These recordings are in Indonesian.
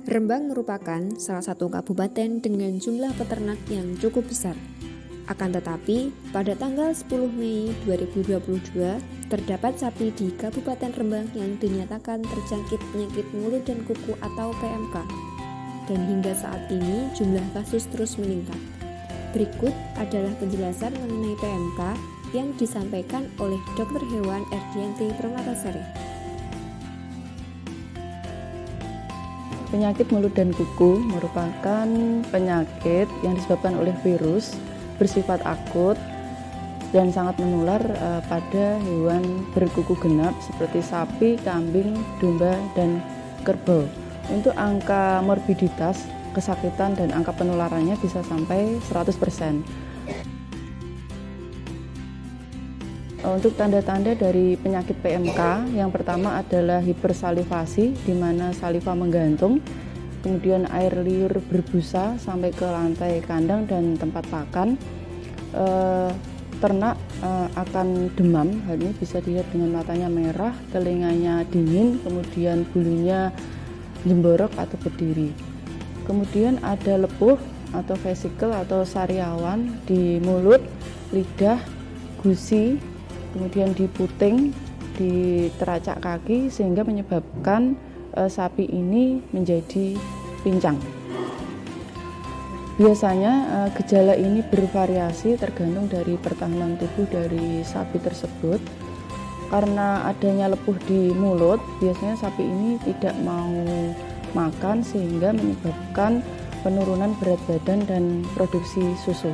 Rembang merupakan salah satu kabupaten dengan jumlah peternak yang cukup besar. Akan tetapi, pada tanggal 10 Mei 2022, terdapat sapi di Kabupaten Rembang yang dinyatakan terjangkit penyakit mulut dan kuku atau PMK. Dan hingga saat ini jumlah kasus terus meningkat. Berikut adalah penjelasan mengenai PMK yang disampaikan oleh Dr. Hewan Erdianti Permatasari. Penyakit mulut dan kuku merupakan penyakit yang disebabkan oleh virus bersifat akut dan sangat menular pada hewan berkuku genap seperti sapi, kambing, domba, dan kerbau. Untuk angka morbiditas, kesakitan, dan angka penularannya bisa sampai 100%. Untuk tanda-tanda dari penyakit PMK, yang pertama adalah hipersalivasi, di mana saliva menggantung, kemudian air liur berbusa sampai ke lantai kandang dan tempat pakan. Ternak akan demam, hal ini bisa dilihat dengan matanya merah, telinganya dingin, kemudian bulunya jemborok atau berdiri. Kemudian ada lepuh atau vesikel atau sariawan di mulut, lidah, gusi, kemudian di puting, di teracak kaki, sehingga menyebabkan sapi ini menjadi pincang. Biasanya gejala ini bervariasi tergantung dari pertahanan tubuh dari sapi tersebut. Karena adanya lepuh di mulut, biasanya sapi ini tidak mau makan sehingga menyebabkan penurunan berat badan dan produksi susu.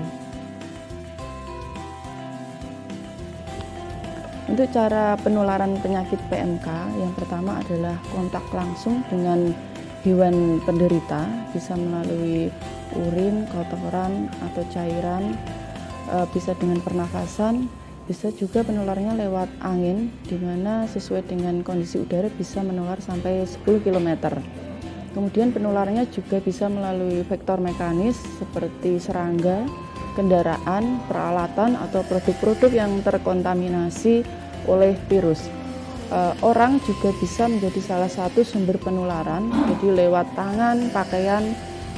Untuk cara penularan penyakit PMK, yang pertama adalah kontak langsung dengan hewan penderita, bisa melalui urin, kotoran, atau cairan, bisa dengan pernafasan, bisa juga penularnya lewat angin, di mana sesuai dengan kondisi udara bisa menular sampai 10 km. Kemudian penularannya juga bisa melalui vektor mekanis seperti serangga, kendaraan, peralatan, atau produk-produk yang terkontaminasi oleh virus. Orang juga bisa menjadi salah satu sumber penularan, jadi lewat tangan, pakaian,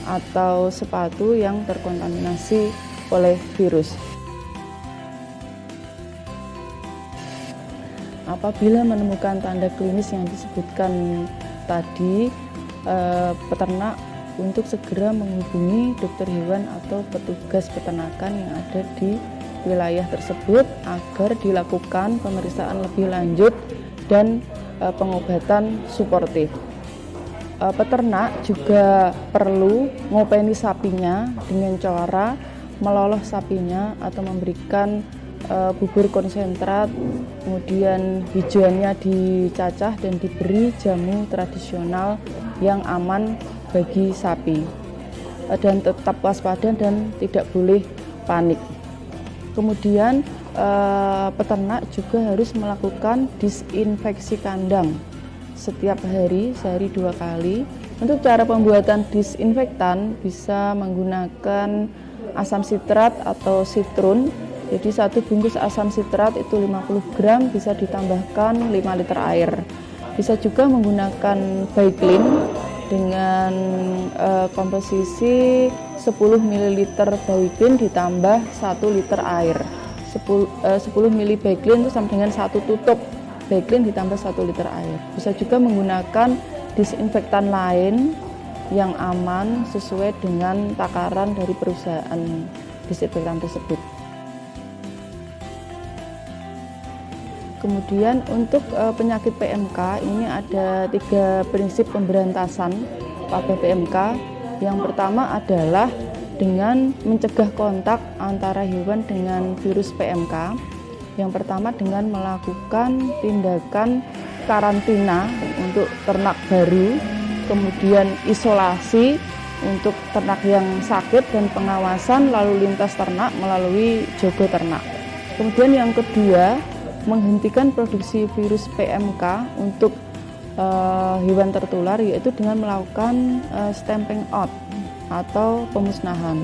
atau sepatu yang terkontaminasi oleh virus. Apabila menemukan tanda klinis yang disebutkan tadi, peternak untuk segera menghubungi dokter hewan atau petugas peternakan yang ada di wilayah tersebut agar dilakukan pemeriksaan lebih lanjut dan pengobatan suportif. Peternak juga perlu ngopeni sapinya dengan cara meloloh sapinya atau memberikan bubur konsentrat, kemudian hijauannya dicacah dan diberi jamu tradisional yang aman bagi sapi, dan tetap waspada dan tidak boleh panik. Kemudian peternak juga harus melakukan disinfeksi kandang setiap hari, sehari 2 kali. Untuk cara pembuatan disinfektan bisa menggunakan asam sitrat atau sitrun. Jadi 1 bungkus asam sitrat itu 50 gram bisa ditambahkan 5 liter air. Bisa juga menggunakan Baiklin dengan komposisi 10 ml Baiklin ditambah 1 liter air. 10 ml Baiklin itu sama dengan 1 tutup Baiklin ditambah 1 liter air. Bisa juga menggunakan disinfektan lain yang aman sesuai dengan takaran dari perusahaan disinfektan tersebut. Kemudian untuk penyakit PMK ini ada 3 prinsip pemberantasan pada PMK. Yang pertama adalah dengan mencegah kontak antara hewan dengan virus PMK. Yang pertama dengan melakukan tindakan karantina untuk ternak baru, kemudian isolasi untuk ternak yang sakit dan pengawasan lalu lintas ternak melalui jogo ternak. Kemudian yang kedua, menghentikan produksi virus PMK untuk hewan tertular, yaitu dengan melakukan stamping out atau pemusnahan.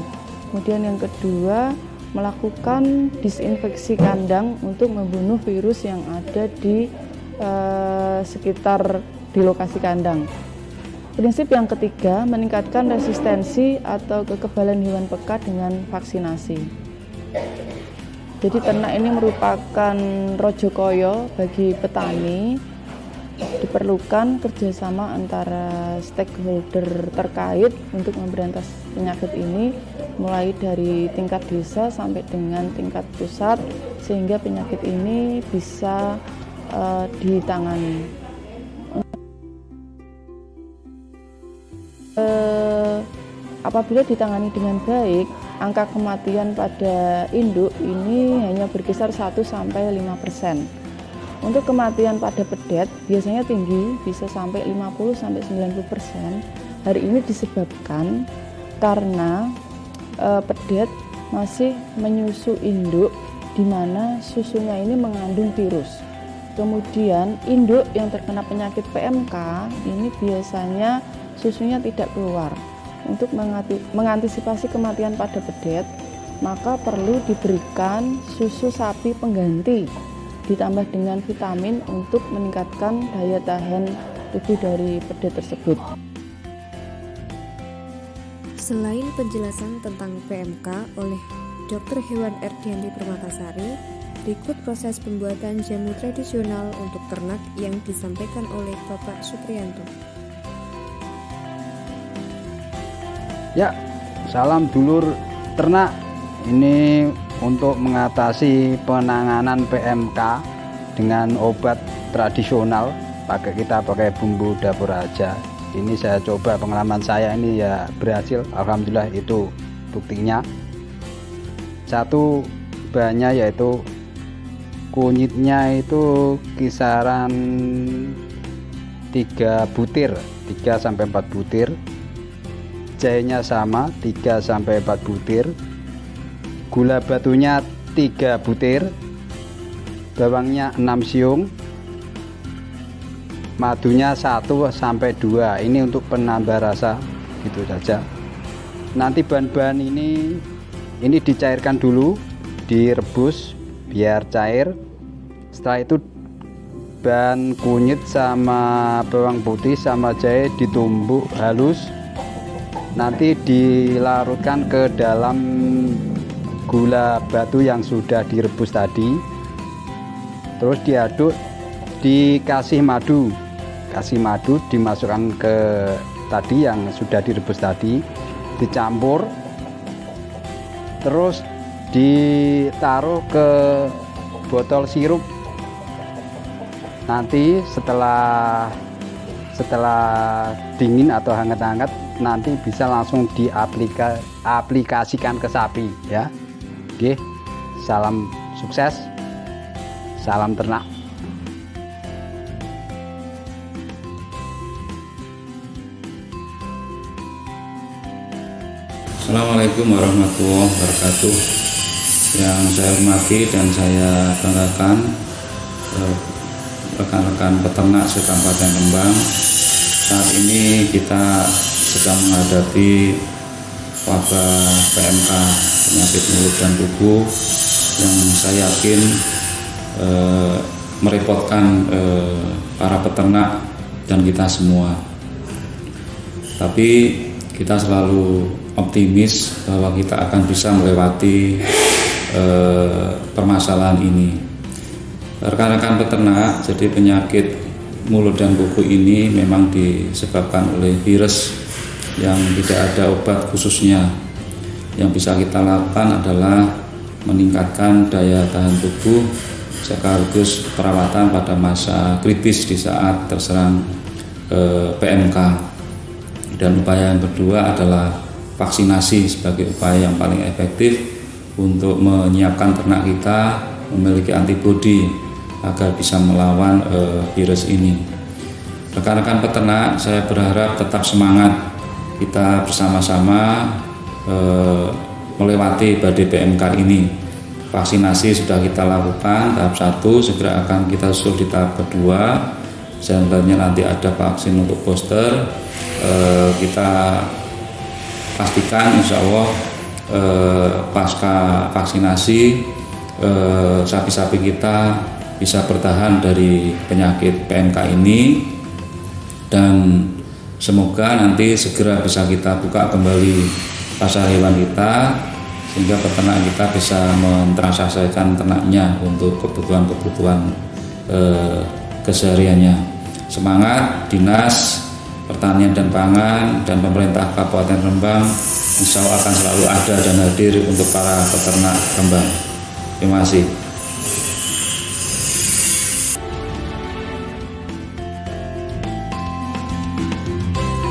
Kemudian yang kedua, melakukan disinfeksi kandang untuk membunuh virus yang ada di sekitar di lokasi kandang. Prinsip yang ketiga, meningkatkan resistensi atau kekebalan hewan pekan dengan vaksinasi. Jadi ternak ini merupakan rojokoyo bagi petani. Diperlukan kerjasama antara stakeholder terkait untuk memberantas penyakit ini, mulai dari tingkat desa sampai dengan tingkat pusat, sehingga penyakit ini bisa ditangani. Apabila ditangani dengan baik, angka kematian pada induk ini hanya berkisar 1-5%. Untuk kematian pada pedet biasanya tinggi, bisa sampai 50-90%. Hari ini disebabkan karena pedet masih menyusu induk di mana susunya ini mengandung virus. Kemudian induk yang terkena penyakit PMK ini biasanya susunya tidak keluar. Untuk mengantisipasi kematian pada pedet, maka perlu diberikan susu sapi pengganti ditambah dengan vitamin untuk meningkatkan daya tahan tubuh dari pedet tersebut. Selain penjelasan tentang PMK oleh Dr. Hewan Erdianti Permatasari, berikut proses pembuatan jamu tradisional untuk ternak yang disampaikan oleh Bapak Supriyanto. Ya, salam dulur ternak. Ini untuk mengatasi penanganan PMK dengan obat tradisional, pakai bumbu dapur aja. Ini saya coba, pengalaman saya ini ya berhasil, alhamdulillah. Itu buktinya. Satu bahannya yaitu kunyitnya itu kisaran 3 butir, 3-4 butir. Jahenya sama 3-4 butir. Gula batunya 3 butir, bawangnya 6 siung, madunya 1-2. Ini untuk penambah rasa, gitu saja. Nanti bahan-bahan ini dicairkan dulu, direbus biar cair. Setelah itu bahan kunyit sama bawang putih sama jahe ditumbuk halus, nanti dilarutkan ke dalam gula batu yang sudah direbus tadi, terus diaduk, dikasih madu dimasukkan ke tadi yang sudah direbus tadi, dicampur, terus ditaruh ke botol sirup. Nanti setelah dingin atau hangat-hangat, nanti bisa langsung diaplikasikan ke sapi ya. Oke, salam sukses, salam ternak. Assalamualaikum warahmatullahi wabarakatuh. Yang saya hormati dan saya banggakan rekan-rekan peternak se-Kabupaten Rembang. Saat ini kita sedang menghadapi wabah PMK, penyakit mulut dan kuku, yang saya yakin merepotkan para peternak dan kita semua. Tapi kita selalu optimis bahwa kita akan bisa melewati permasalahan ini. Rekan-rekan peternak, jadi penyakit mulut dan kuku ini memang disebabkan oleh virus yang tidak ada obat khususnya. Yang bisa kita lakukan adalah meningkatkan daya tahan tubuh sekaligus perawatan pada masa kritis di saat terserang PMK. Dan upaya yang kedua adalah vaksinasi sebagai upaya yang paling efektif untuk menyiapkan ternak kita memiliki antibodi agar bisa melawan virus ini. Rekan-rekan peternak, saya berharap tetap semangat. Kita bersama-sama melewati badai PMK ini. Vaksinasi sudah kita lakukan tahap 1, segera akan kita susul di tahap kedua. Selanjutnya nanti ada vaksin untuk booster. Kita pastikan insya Allah pasca vaksinasi sapi-sapi kita bisa bertahan dari penyakit PMK ini, dan Semoga nanti segera bisa kita buka kembali pasar hewan kita, sehingga peternak kita bisa mentransaksikan ternaknya untuk kebutuhan-kebutuhan kesehariannya. Semangat Dinas Pertanian dan Pangan dan pemerintah Kabupaten Rembang, insya Allah akan selalu ada dan hadir untuk para peternak Rembang. Terima kasih.